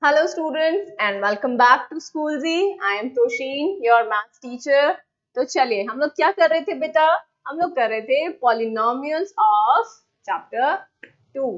Hello students and welcome back to School Z. I am Toshin, your maths teacher. तो चलिए हम लोग क्या कर रहे थे बेटा? हम लोग कर रहे थे polynomials of chapter 2.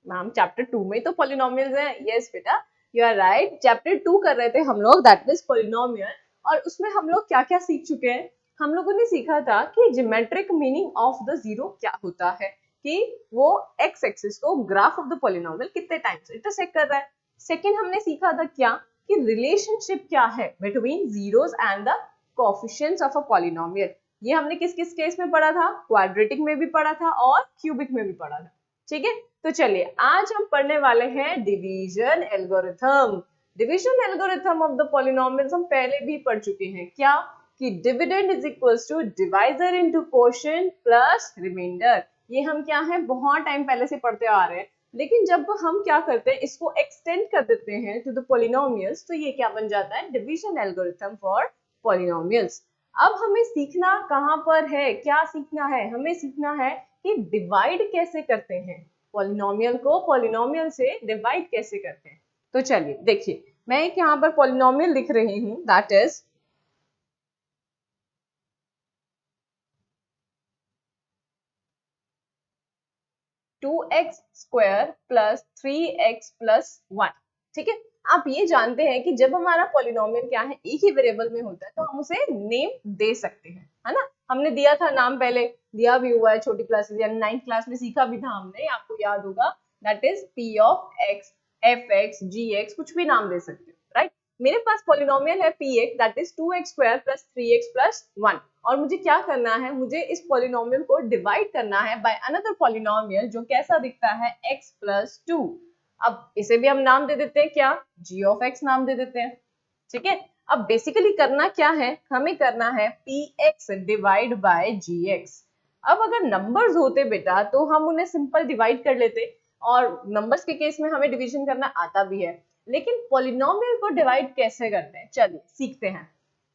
Ma'am chapter 2 में तो पॉलिनोमियल्स हैं. यस बेटा, यू आर राइट. चैप्टर 2 कर रहे थे हम लोग, दैट इज पॉलिनोमियल. और उसमें हम लोग क्या क्या सीख चुके हैं? हम लोगों ने सीखा था कि geometric meaning of the zero क्या होता है, कि वो एक्स एक्सिस को ग्राफ ऑफ द पॉलिनोमियल कितने टाइम्स इंटरसेक्ट कर रहा है. सेकेंड हमने सीखा था क्या, कि रिलेशनशिप क्या है between zeros and the coefficients of a polynomial. ये हमने किस किस केस में पढ़ा था? क्वाड्रेटिक में भी पढ़ा था और क्यूबिक में भी पढ़ा था. ठीक है, तो चलिए आज हम पढ़ने वाले हैं division algorithm. Division algorithm of the polynomials हम पहले भी पढ़ चुके हैं. क्या? कि dividend is equals to divisor into quotient plus remainder. ये हम क्या है, बहुत टाइम पहले से पढ़ते आ रहे हैं. लेकिन जब हम क्या करते हैं, इसको एक्सटेंड कर देते हैं टू द पॉलिनोमियल्स, तो ये क्या बन जाता है? Division algorithm for polynomials. अब हमें सीखना कहाँ पर है, क्या सीखना है? हमें सीखना है कि डिवाइड कैसे करते हैं, पॉलिनोमियल को पॉलिनोमियल से डिवाइड कैसे करते हैं. तो चलिए देखिए, मैं एक यहाँ पर पॉलिनोमियल लिख रही हूँ, that is 2x² plus 3x plus 1. ठीक है, आप ये जानते हैं कि जब हमारा पॉलिनोमियल क्या है, एक ही वेरिएबल में होता है, तो हम उसे नेम दे सकते हैं, है ना. हमने दिया था नाम, पहले दिया भी हुआ है छोटी क्लासेस यानी 9th क्लास में सीखा भी था हमने, आपको याद होगा. That is p of x, fx, gx, कुछ भी नाम दे सकते हो, राइट. मेरे पास पॉलिनोमियल है px, that is 2x² plus 3x plus 1. और मुझे क्या करना है, मुझे इस पॉलिनोमियल को डिवाइड करना है बाय अनदर पॉलिनोमियल जो कैसा दिखता है, x प्लस 2. अब इसे भी हम नाम दे देते हैं, क्या? g ऑफ x नाम दे देते हैं. ठीक है, अब बेसिकली करना क्या है, हमें करना है px डिवाइड बाय gx. अब अगर नंबर्स होते बेटा तो हम उन्हें सिंपल डिवाइड कर लेते, और नंबर्स के केस में हमें डिवीजन करना आता भी है. लेकिन पॉलिनोमियल को डिवाइड कैसे करते हैं, चलिए सीखते हैं.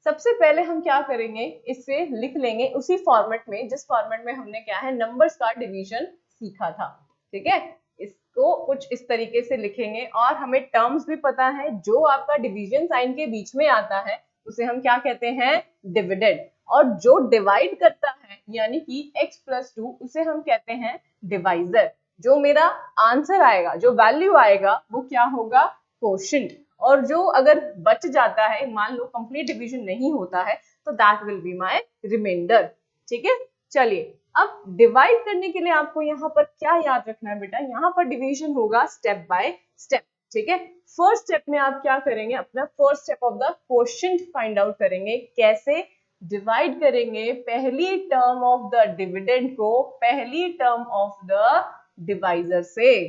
सबसे पहले हम क्या करेंगे, इसे लिख लेंगे उसी फॉर्मेट में जिस फॉर्मेट में हमने क्या है, नंबर्स का डिवीजन सीखा था. ठीक है, इसको कुछ इस तरीके से लिखेंगे, और हमें टर्म्स भी पता है, जो आपका डिवीजन साइन के बीच में आता है उसे हम क्या कहते हैं, डिविडेंड. और जो डिवाइड करता है यानी कि x प्लस 2, उसे हम कहते हैं डिवाइजर. जो मेरा आंसर आएगा, जो वैल्यू आएगा, वो क्या होगा, कोशेंट. और जो अगर बच जाता है, मान लो कंप्लीट डिवीजन नहीं होता है, तो that will be my remainder. ठीक है, चलिए अब डिवाइड करने के लिए आपको यहाँ पर क्या याद रखना है बेटा, यहाँ पर डिवीजन होगा स्टेप बाय स्टेप. ठीक है, फर्स्ट स्टेप में आप क्या करेंगे, अपना first step of the quotient find out करेंगे. कैसे डिवाइड करेंगे, पहली टर्म ऑफ द डिविडेंड को पहली टर्म ऑफ द डिवाइजर से.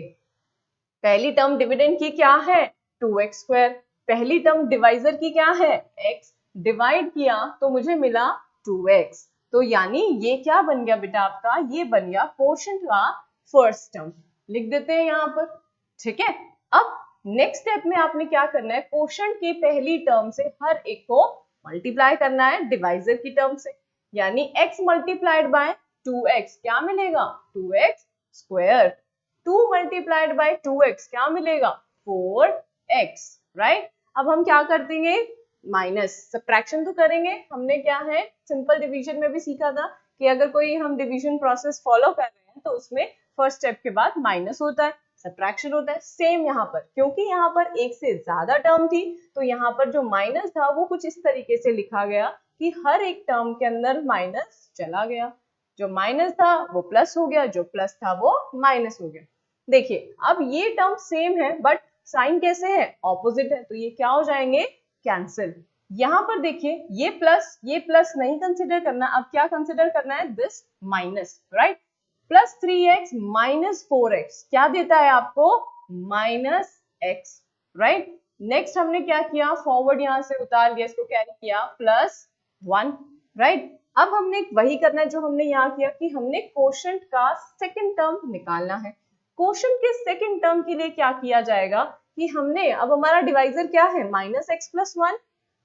पहली टर्म डिविडेंड की क्या है, 2x². पहली टर्म डिवाइजर की क्या है, x. डिवाइड किया तो मुझे मिला 2x. तो यानी ये क्या बन गया बेटा आपका, ये बन गया क्वोशिएंट का फर्स्ट टर्म. लिख देते हैं यहाँ पर. ठीक है, अब नेक्स्ट स्टेप में आपने क्या करना है, क्वोशिएंट की पहली टर्म से हर एक को मल्टीप्लाई करना है डिवाइजर की टर्म से. यानी x मल्टीप्लाइड बाय 2x क्या मिलेगा, 2x². 2 मल्टीप्लाइड बाय 2x क्या मिलेगा, 4x. राइट, अब हम क्या कर देंगे, माइनस. सब्ट्रैक्शन तो करेंगे, हमने क्या है सिंपल डिवीजन में भी सीखा था कि अगर कोई हम डिवीजन प्रोसेस फॉलो कर रहे हैं तो उसमें फर्स्ट स्टेप के बाद माइनस होता है, सब्ट्रैक्शन होता है. सेम यहाँ पर, क्योंकि यहाँ पर एक से ज्यादा टर्म थी, तो यहाँ पर जो माइनस था वो कुछ इस तरीके से लिखा गया कि हर एक टर्म के अंदर माइनस चला गया. जो माइनस था वो प्लस हो गया, जो प्लस था वो माइनस हो गया. देखिए अब ये टर्म सेम है, बट साइन कैसे है, ऑपोजिट है, तो ये क्या हो जाएंगे, कैंसिल. यहाँ पर देखिए ये प्लस नहीं कंसिडर करना, अब क्या कंसिडर करना है, this minus. Right, plus 3x minus 4x क्या देता है आपको, माइनस x. राइट, नेक्स्ट हमने क्या किया, फॉरवर्ड यहाँ से उतार दिया, इसको कैरी किया, प्लस 1. राइट, अब हमने वही करना है जो हमने यहाँ किया, कि हमने क्वोशिएंट का सेकंड टर्म निकालना है. क्वोशिएंट के सेकंड टर्म के लिए क्या किया जाएगा, कि हमने, अब हमारा डिवाइजर क्या है, माइनस एक्स प्लस 1.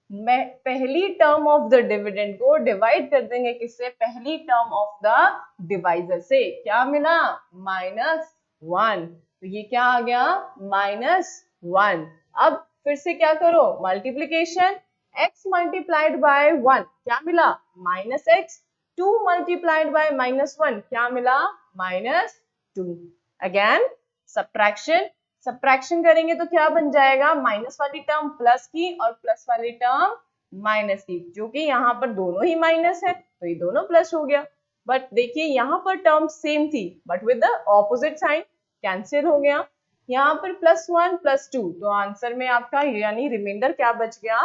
मैं पहली टर्म ऑफ द डिविडेंड को डिवाइड कर देंगे किससे, पहली टर्म ऑफ द डिवाइजर से. क्या मिला, -1. तो ये क्या आ गया, -1. 1। अब फिर से क्या करो, मल्टीप्लीकेशन, x मल्टीप्लाइड बाय 1 क्या मिला, minus x, 2 multiplied by minus 1 क्या मिला, माइनस 2। अगेन सब्ट्रैक्शन, सब्ट्रैक्शन करेंगे तो क्या बन जाएगा, माइनस वाली टर्म प्लस की और प्लस वाली टर्म माइनस की, जो कि यहाँ पर दोनों ही माइनस है तो ये दोनों प्लस हो गया। बट देखिए यहाँ पर टर्म सेम थी but with the opposite sign, cancel हो गया। यहाँ पर +1 +2 तो आंसर में आपका यानी रिमाइंडर क्या बच गया,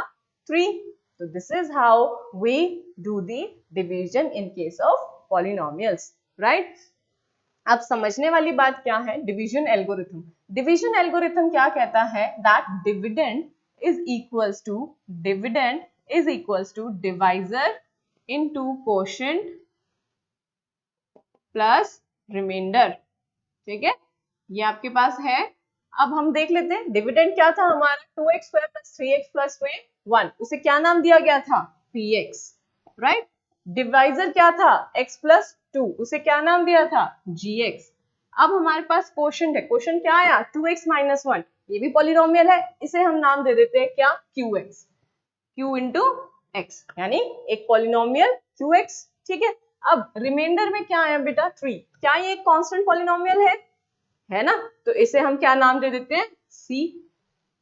3। तो this is how we do the division in case of polynomials, right. अब समझने वाली बात क्या है, डिवीजन एल्गोरिथम। डिवीजन एल्गोरिथम क्या कहता है, that dividend is equals to divisor into quotient plus remainder, ठीक है, ये आपके पास है। अब हम देख लेते हैं डिविडेंड क्या था हमारा, 2x² + 3x + 1, उसे क्या नाम दिया गया था, px, राइट। डिवाइजर क्या था, x + 2, उसे क्या नाम दिया था, gx। अब हमारे पास कोशेंट है, कोशेंट क्या आया, 2x - 1, ये भी पॉलिनोमियल है, इसे हम नाम दे देते हैं क्या, qx, q इंटू एक्स, यानी एक पॉलिनोमियल qx, ठीक है। अब रिमाइंडर में क्या आया बेटा, 3, क्या ये एक कांस्टेंट पॉलिनोमियल है ना, तो इसे हम क्या नाम दे देते हैं, c।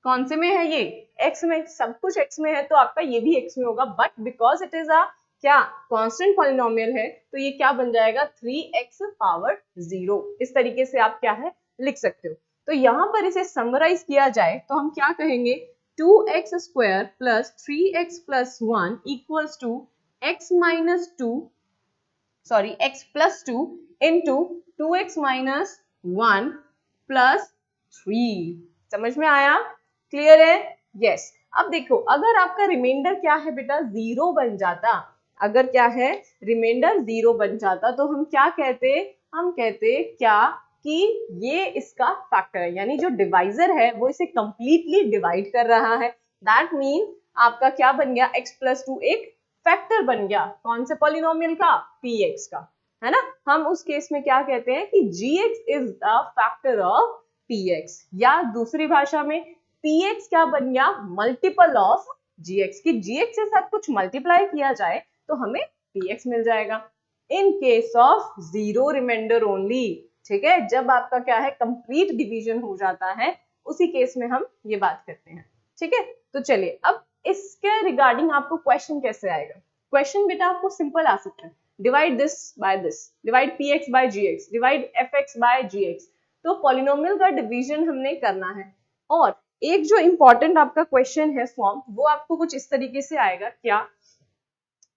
कौन से में है ये, x में, सब कुछ x में है तो आपका ये भी x में होगा, but because it is a क्या कांस्टेंट पॉलिनोमियल है तो ये क्या बन जाएगा, 3x⁻0। इस तरीके से आप क्या है लिख सकते हो। तो यहाँ पर इसे समराइज किया जाए तो हम क्या कहेंगे, 2x² + 3x + 1 equals to x + 2 into 2x - 1 + 3। समझ में आया, क्लियर है, यस। अब देखो अगर आपका रिमाइंडर क्या है बेटा, 0 बन जाता, अगर क्या है रिमाइंडर 0 बन जाता तो हम क्या कहते, हम कहते क्या कि ये इसका फैक्टर है, यानी जो डिवाइजर है वो इसे कंप्लीटली डिवाइड कर रहा है। दैट मीन आपका क्या बन गया, x + 2 एक फैक्टर बन गया, कौन से पॉलिनोमियल का, px का, है ना। हम उस केस में क्या कहते हैं कि gx is the factor of px, या दूसरी भाषा में px क्या बन गया, मल्टीपल ऑफ gx, की gx के साथ कुछ मल्टीप्लाई किया जाए तो हमें px मिल जाएगा। In case of 0 remainder only, ठीक है, जब आपका क्या है कंप्लीट डिवीजन हो जाता है उसी केस में हम ये बात करते हैं, ठीक है। तो चलिए अब इसके रिगार्डिंग आपको क्वेश्चन कैसे आएगा, क्वेश्चन बेटा आपको सिंपल आ सकता है, divide this by this, divide px by gx, divide fx by gx। तो पॉलिनोमियल का डिवीजन हमने करना है। और एक जो इंपॉर्टेंट आपका क्वेश्चन है फॉर्म, वो आपको कुछ इस तरीके से आएगा, क्या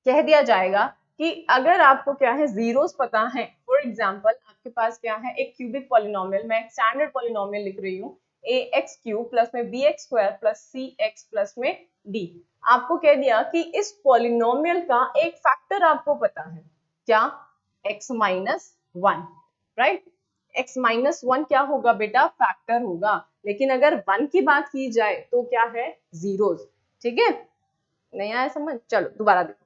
कह दिया जाएगा कि अगर आपको क्या है जीरोस पता है, फॉर एग्जांपल आपके पास क्या है एक क्यूबिक पॉलिनोमियल, मैं एक स्टैंडर्ड पॉलिनोमियल लिख रही हूँ, ax³ प्लस में bx² प्लस cx प्लस में d। आपको कह दिया कि इस पॉलिनोमियल का एक फैक्टर आपको पता है, क्या, x - 1, राइट। x - 1 क्या होगा बेटा, फैक्टर होगा, लेकिन अगर 1 की बात की जाए तो क्या है, जीरोस, ठीक है। नहीं आया समझ, चलो दोबारा देखो।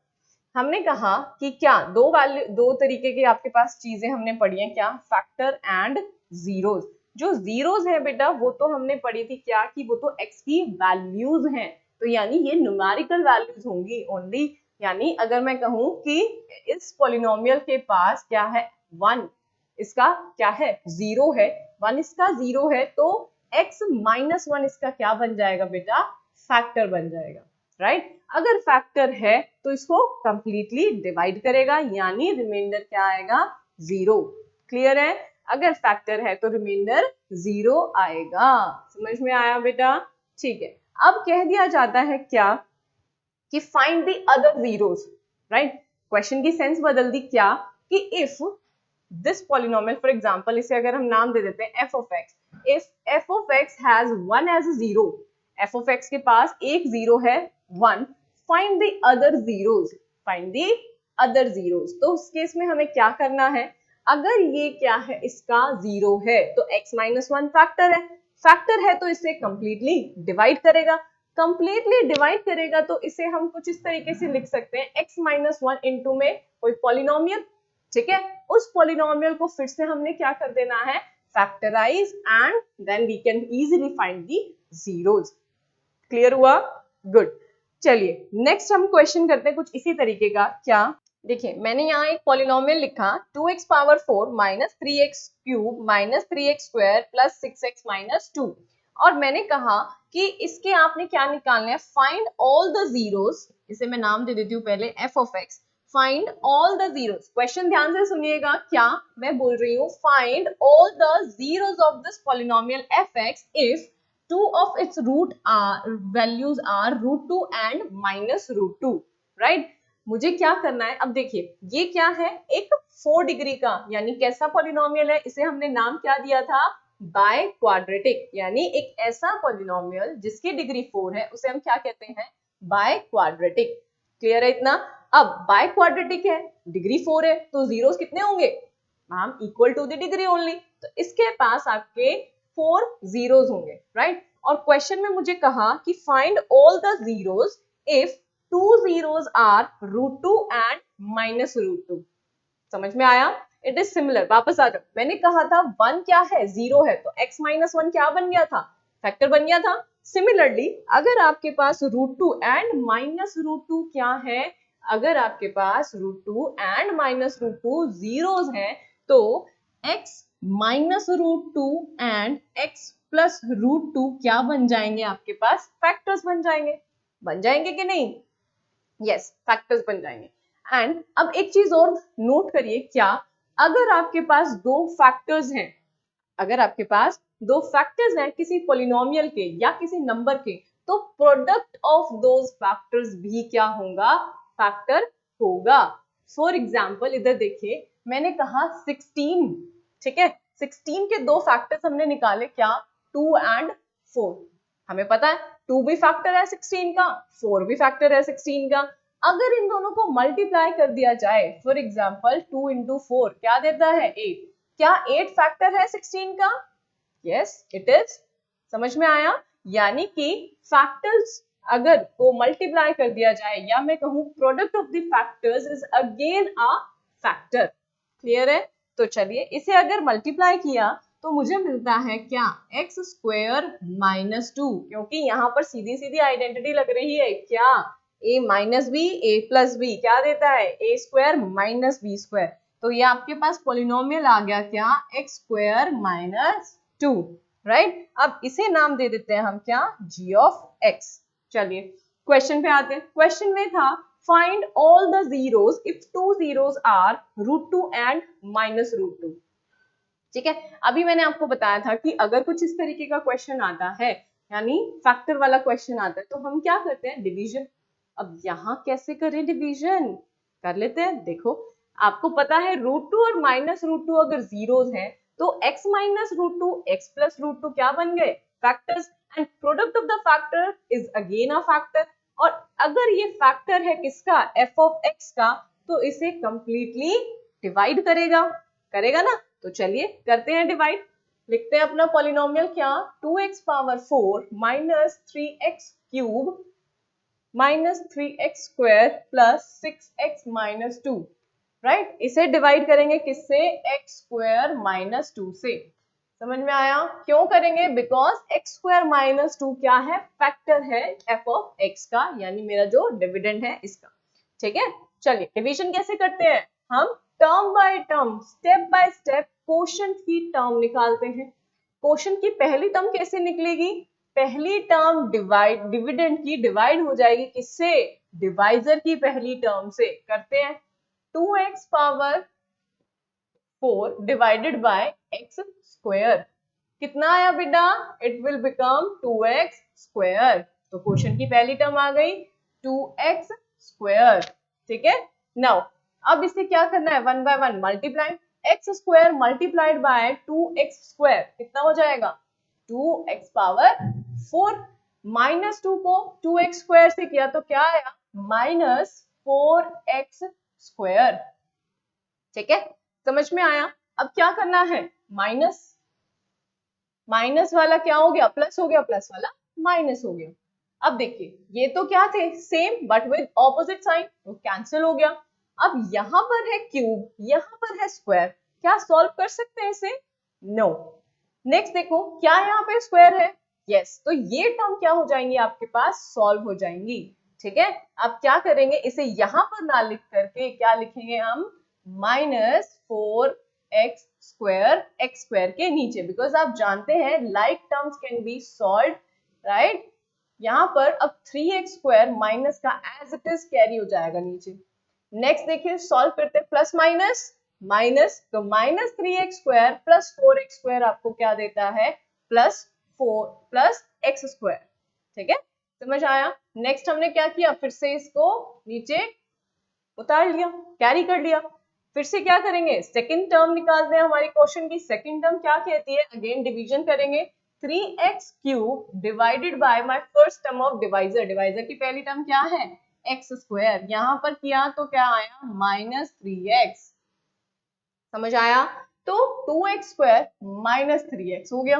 हमने कहा कि क्या दो तरीके के आपके पास चीजें हमने पढ़ी हैं, क्या, फैक्टर एंड जीरोस। जो जीरोस है बेटा वो तो हमने पढ़ी थी क्या, कि वो तो x की वैल्यूज हैं, तो यानी ये न्यूमेरिकल वैल्यूज होंगी ओनली। यानी अगर मैं कहूं कि इस पॉलिनोमियल के पास क्या है 1, इसका क्या है 0 है, 1 इसका 0 है, तो x - 1 इसका क्या बन जाएगा बेटा, फैक्टर बन जाएगा, राइट। अगर फैक्टर है तो इसको कंप्लीटली डिवाइड करेगा, यानी रिमाइंडर क्या आएगा, 0। क्लियर है, अगर फैक्टर है तो रिमाइंडर 0 आएगा। समझ में आया बेटा, ठीक है। अब कह दिया जाता है क्या कि find the other zeros, right. Question की सेंस बदल दी, क्या कि if this polynomial, for example इसे अगर हम नाम दे देते हैं f of x, if f of x has 1 as a 0, f of x के पास एक 0 है 1, find the other zeros, find the other zeros। तो उस केस में हमें क्या करना है, अगर ये क्या है इसका 0 है तो x - 1 फैक्टर है, फैक्टर है तो इसे कंप्लीटली डिवाइड करेगा, कंप्लीटली डिवाइड करेगा तो इसे हम कुछ इस तरीके से लिख सकते हैं, x - 1 इंटू में कोई पॉलिनोमियल, ठीक है, उस पॉलिनोमियल को फिर से हमने क्या कर देना है, factorize, and then we can easily find the zeros. Clear हुआ? गुड। चलिए नेक्स्ट हम क्वेश्चन करते हैं कुछ इसी तरीके का। क्या, देखिए मैंने यहाँ एक पॉलिनोमियल लिखा 2x power 4 minus 3x cube minus 3x square plus 6x minus 2, और मैंने कहा कि इसके आपने क्या निकालना है, फाइंड ऑल द जीरोस। इसे मैं नाम दे देती हूँ पहले f of x, find all the zeros. Question ध्यान से सुनिएगा, क्या मैं बोल रही हूँ, find all the zeros of this polynomial fx if two of its root are values are √2 and minus √2, right. मुझे क्या करना है, अब देखिए ये क्या है, एक 4 डिग्री का यानी कैसा पॉलिनोमियल है, इसे हमने नाम क्या दिया था, बाय क्वाड्रेटिक, यानी एक ऐसा पॉलिनोमियल जिसकी डिग्री 4 है उसे हम क्या कहते हैं, बाय क्वाड्रेटिक। क्लियर है इतना? अब बाय क्वाड्रेटिक है, डिग्री 4 है, तो जीरोस कितने होंगे ma'am, equal to the degree only, तो इसके पास आपके 4 जीरोस होंगे, राइट। और क्वेश्चन में मुझे कहा कि find all the zeros if 2 zeros are √2 and minus √2। समझ में आया? It is similar. वापस आ जाओ, मैंने कहा था 1 क्या है, 0 है, तो x माइनस 1 क्या बन गया था, फैक्टर बन गया था। सिमिलरली अगर आपके पास √2 एंड माइनस √2 क्या है, अगर आपके पास √2 एंड माइनस √2 जीरोस है, तो x minus √2 and x plus √2 क्या बन जाएंगे, आपके पास फैक्टर्स बन जाएंगे कि नहीं? यस, फैक्टर्स बन जाएंगे। एंड अब एक चीज और नोट करिए, क्या अगर आपके पास दो फैक्टर्स हैं, अगर आपके पास दो फैक्टर्स हैं किसी पॉलिनोमियल के या किसी नंबर के, तो प्रोडक्ट ऑफ दोज फैक्टर्स भी क्या होगा, फैक्टर होगा। फॉर एग्जाम्पल इधर देखिए, मैंने कहा 16, ठीक है, 16 के दो फैक्टर्स हमने निकाले, क्या, 2 एंड 4। हमें पता है 2 भी फैक्टर है 16 का, 4 भी फैक्टर है 16 का। अगर इन दोनों को मल्टीप्लाई कर दिया जाए, फॉर एग्जाम्पल 2 इंटू 4 क्या देता है, 8। क्या 8 फैक्टर है 16 का? Yes it is. समझ में आया? यानी कि फैक्टर्स अगर को मल्टीप्लाई कर दिया जाए, या मैं कहूँ product of the factors is again a factor. Clear है? तो चलिए इसे अगर मल्टीप्लाई किया तो मुझे मिलता है क्या, एक्स स्क्वायर माइनस 2, क्योंकि यहाँ पर सीधी सीधी आइडेंटिटी लग रही है, क्या, a minus b a plus b क्या देता है, a square minus b square. तो ये आपके पास पॉलिनोमियल आ गया, क्या, एक्स स्क्वायर माइनस 2, राइट। अब इसे नाम दे देते हैं हम क्या, g ऑफ x। चलिए क्वेश्चन पे आते हैं। क्वेश्चन में था find all the zeros if 2 zeros are √2 and minus √2। ठीक है, अभी मैंने आपको बताया था कि अगर कुछ इस तरीके का क्वेश्चन आता है, यानी फैक्टर वाला क्वेश्चन आता है, तो हम क्या करते हैं, डिवीजन। अब यहाँ कैसे करें डिवीजन, कर लेते हैं। देखो आपको पता है √2 और माइनस √2 अगर जीरोस हैं, तो x माइनस √2 x प्लस √2 क्या बन गए, factors, and product of the factor is again a factor. और अगर ये फैक्टर है किसका, f ऑफ x का, तो इसे कंप्लीटली डिवाइड करेगा ना। तो चलिए करते हैं डिवाइड। लिखते हैं अपना पॉलिनोमियल, क्या, 2x power 4 minus 3x cube minus 3x square plus 6x minus 2, right. इसे डिवाइड करेंगे किससे, x स्क्वायर माइनस 2 से। समझ में आया? क्यों करेंगे, बिकॉज x स्क्वायर माइनस 2 क्या है, फैक्टर है f ऑफ x का, यानी मेरा जो डिविडेंड है इसका। ठीक है, चलिए डिवीजन कैसे करते हैं, हम term by term, step by step quotient की टर्म निकालते हैं। कोशेंट की पहली टर्म कैसे निकलेगी, पहली टर्म डिविडेंड की डिवाइड हो जाएगी किससे, डिवाइजर की पहली टर्म से। करते हैं, 2x power 4 divided by x square, कितना आया बेटा, it will become 2x square. तो क्वेश्चन की पहली टर्म आ गई 2x स्क्वायर। ठीक है, नाउ अब इसे क्या करना है, 1 by 1 multiply, x square multiplied by 2x square कितना हो जाएगा, 2x पावर 4। माइनस 2 को 2x स्क्वायर से किया तो क्या आया, माइनस 4x स्क्वायर। ठीक है, समझ में आया? अब क्या करना है, माइनस माइनस वाला क्या हो गया, प्लस हो गया, प्लस वाला माइनस हो गया। अब देखिए ये तो क्या थे, same but with opposite sign, तो कैंसिल हो गया। अब यहाँ पर है क्यूब, यहाँ पर है स्क्वायर, क्या सॉल्व कर सकते हैं इसे, नो। नेक्स्ट देखो क्या यहाँ पे स्क्वायर है, यस, तो ये टर्म क्या हो जाएंगी आपके पास, सॉल्व हो जाएंगी। ठीक है, अब क्या करेंगे, इसे यहां पर ना लिख करके क्या लिखेंगे हम, -4x² x स्क्वायर के नीचे, बिकॉज आप जानते हैं like terms can be solved, right. यहाँ पर अब 3x² माइनस का एज इट इज कैरी हो जाएगा नीचे। नेक्स्ट देखिए, सॉल्व करते हैं, प्लस माइनस माइनस, तो -3x² प्लस 4x² आपको क्या देता है, +4 प्लस x²। ठीक है, समझ आया। नेक्स्ट हमने क्या किया, फिर से इसको नीचे उतार लिया, कैरी कर लिया। फिर से क्या करेंगे, सेकंड टर्म निकालते हैं हमारी क्वेश्चन की। सेकंड टर्म क्या कहती है, अगेन डिवीजन करेंगे, 3x³ divided by my first term of divisor. Divisor की पहली टर्म क्या है, x², यहां पर किया तो क्या आया, -3x। समझ आया, तो 2x² - 3x हो गया।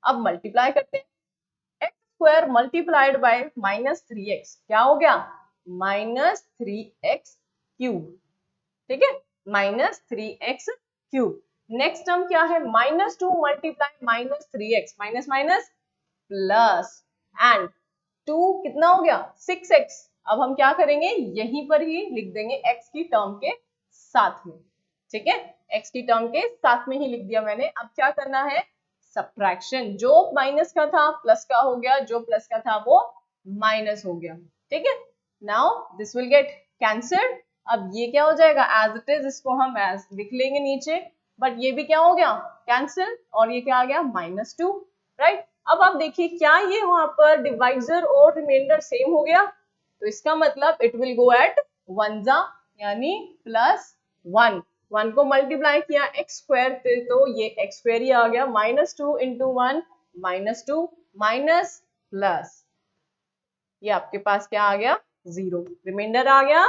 अब मल्टीप्लाई करते हैं, x² मल्टीप्लाइड बाय -3x क्या हो गया, -3x³। ठीक है, -3x³। नेक्स्ट टर्म क्या है, -2 multiply -3x, minus minus plus, and 2 कितना हो गया, 6x। अब हम क्या करेंगे, यहीं पर ही लिख देंगे x की टर्म के साथ में। ठीक है, x की टर्म के साथ में ही लिख दिया मैंने। अब क्या करना है, सब्ट्रैक्शन, जो माइनस का था प्लस का हो गया, जो प्लस का था वो माइनस हो गया। ठीक है, now this will get cancelled. अब ये क्या हो जाएगा, एज इट इज, इसको हम एज लिख लेंगे नीचे, बट ये भी क्या हो गया, कैंसिल, और ये क्या आ गया, -2, राइट। अब आप देखिए, क्या ये वहां पर डिवाइजर और रिमाइंडर सेम हो गया, तो इसका मतलब it will go at Vanaja, यानी +1। 1 को मल्टीप्लाई किया x² से, तो ये x² ही आ गया, -2 × 1 -2 माइनस प्लस, ये आपके पास क्या आ गया, 0, रिमाइंडर आ गया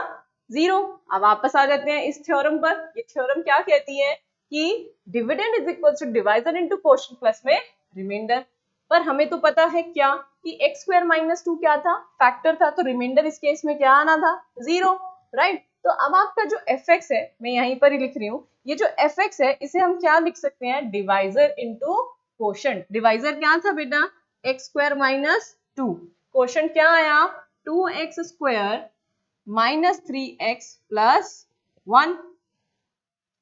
0। अब वापस आ जाते हैं इस थ्योरम पर। ये थ्योरम क्या कहती है कि dividend is equal to divisor into quotient plus में रिमाइंडर। पर हमें तो पता है क्या कि x² - 2 क्या था, फैक्टर था, तो रिमाइंडर इस केस में क्या आना था, 0, राइट। तो अब आपका जो fx है, मैं यहीं पर ही लिख रही हूँ, ये जो fx है इसे हम क्या लिख सकते हैं, डिवाइजर इनटू क्वोशिएंट। डिवाइजर क्या था बेटा, x² - 2, क्वोशिएंट क्या आया, 2x² - 3x + 1।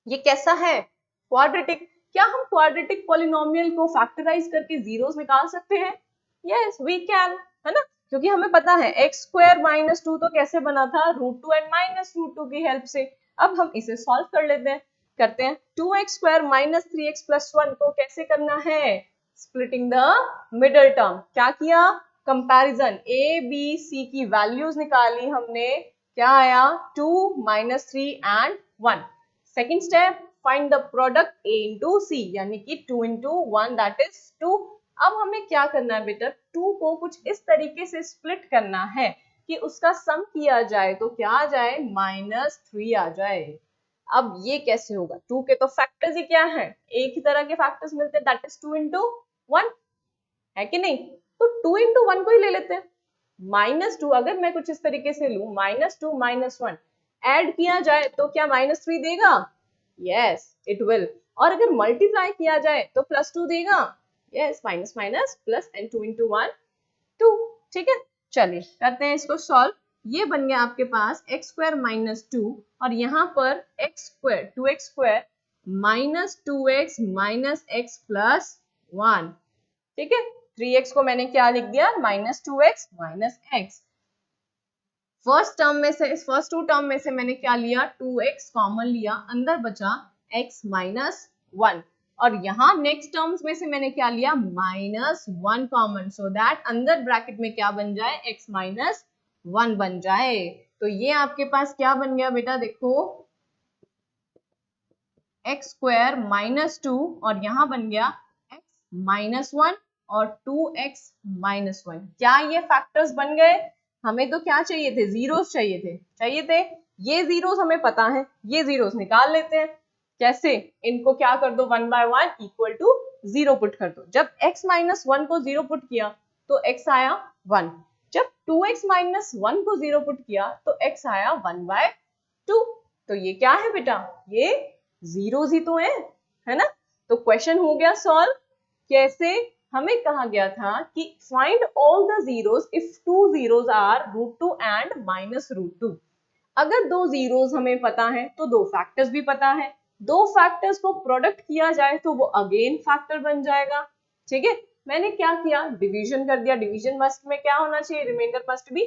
ये कैसा है, क्वाड्रेटिक। क्या हम क्वाड्रेटिक पॉलिनोमियल को फैक्टराइज करके जीरोस निकाल सकते हैं, यस वी कैन, है ना, क्योंकि हमें पता है x² - 2 तो कैसे बना था, √2 एंड -√2 की हेल्प से। अब हम इसे सॉल्व कर लेते हैं, करते हैं। 2x² - 3x + 1 को कैसे करना है, स्प्लिटिंग द मिडल टर्म। क्या किया, कंपैरिजन, a b c की वैल्यूज निकाली हमने, क्या आया, 2 - 3 and 1। Second step, find the product a into c, यानी कि 2 into 1 that is 2। अब हमें क्या करना है बेटा, 2 को कुछ इस तरीके से स्प्लिट करना है कि उसका सम किया जाए तो क्या आ जाए, -3 आ जाए। अब ये कैसे होगा, 2 के तो फैक्टर्स ही क्या है, एक ही तरह के फैक्टर्स मिलते हैं, दैट इज 2 into 1, है कि नहीं। तो 2 into 1 को ही ले लेते हैं। -2 अगर मैं कुछ इस तरीके से लूं, -2 - 1 ऐड किया जाए तो क्या -3 देगा, यस इट विल। और अगर मल्टीप्लाई किया जाए तो +2 देगा, yes, minus minus plus, and 2 into 1 2। ठीक है, चलिए करते हैं इसको सॉल्व। ये बन गया आपके पास x² - 2, और यहाँ पर x² 2x² -2x - x + 1। ठीक है, 3x को मैंने क्या लिख दिया, -2x - x। फर्स्ट टर्म में से, इस फर्स्ट 2 टर्म में से मैंने क्या लिया, 2x कॉमन लिया, अंदर बचा x - 1, और यहाँ नेक्स्ट टर्म्स में से मैंने क्या लिया, -1 कॉमन, सो दैट अंदर ब्रैकेट में क्या बन जाए, x - 1 बन जाए। तो ये आपके पास क्या बन गया बेटा, देखो x² - 2, और यहाँ बन गया x - 1 और 2x - 1। क्या ये फैक्टर्स बन गए, हमें तो क्या चाहिए थे, जीरोस चाहिए थे। ये जीरोस हमें पता है, ये जीरोस निकाल लेते हैं। कैसे, इनको क्या कर दो, 1 by 1 इक्वल टू 0 पुट कर दो। जब x - 1 को 0 पुट किया तो x आया 1, जब 2x - 1 को 0 पुट किया तो x आया 1 by 2। तो ये क्या है बेटा, ये जीरोस ही तो है ना। तो क्वेश्चन हो गया सॉल्व। कैसे, हमें कहा गया था कि find all the zeros if two zeros are √2 and -√2। अगर दो जीरोस हमें पता है तो दो फैक्टर्स भी पता है, दो फैक्टर्स को प्रोडक्ट किया जाए तो वो अगेन फैक्टर बन जाएगा। ठीक है, मैंने क्या किया, डिवीजन कर दिया। डिवीजन मस्ट में क्या होना चाहिए, रिमाइंडर मस्ट भी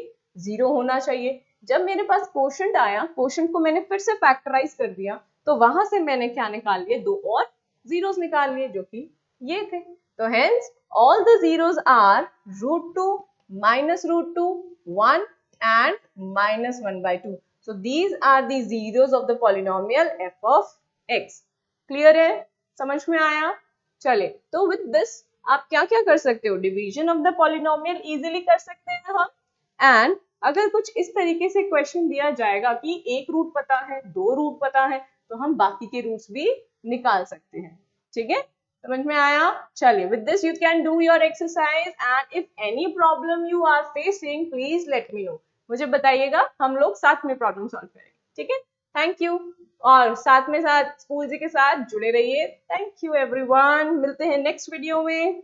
0 होना चाहिए। जब मेरे पास क्वोशंट आया, क्वोशंट को मैंने फिर से फैक्टराइज कर दिया, तो वहां से मैंने क्या निकाल लिए, दो और जीरोस निकाल लिए जो कि ये थे। तो hence all the zeros are √2, -√2, 1 and -1/2. So these are the zeros of the polynomial f of x. Clear है, समझ में आया? चले, तो with this आप क्या क्या कर सकते हो, division of the polynomial easily कर सकते हैं हम। एंड अगर कुछ इस तरीके से क्वेश्चन दिया जाएगा कि एक रूट पता है, दो रूट पता है, तो हम बाकी के रूट्स भी निकाल सकते हैं। ठीक है, समझ में आया? चलिए, with this you can do your exercise and if any problem you are facing please let me know. मुझे बताइएगा, हम लोग साथ में प्रॉब्लम सॉल्व करेंगे। ठीक है, थैंक यू। और साथ में साथ स्कूल जी के साथ जुड़े रहिए। थैंक यू एवरीवन, मिलते हैं नेक्स्ट वीडियो में।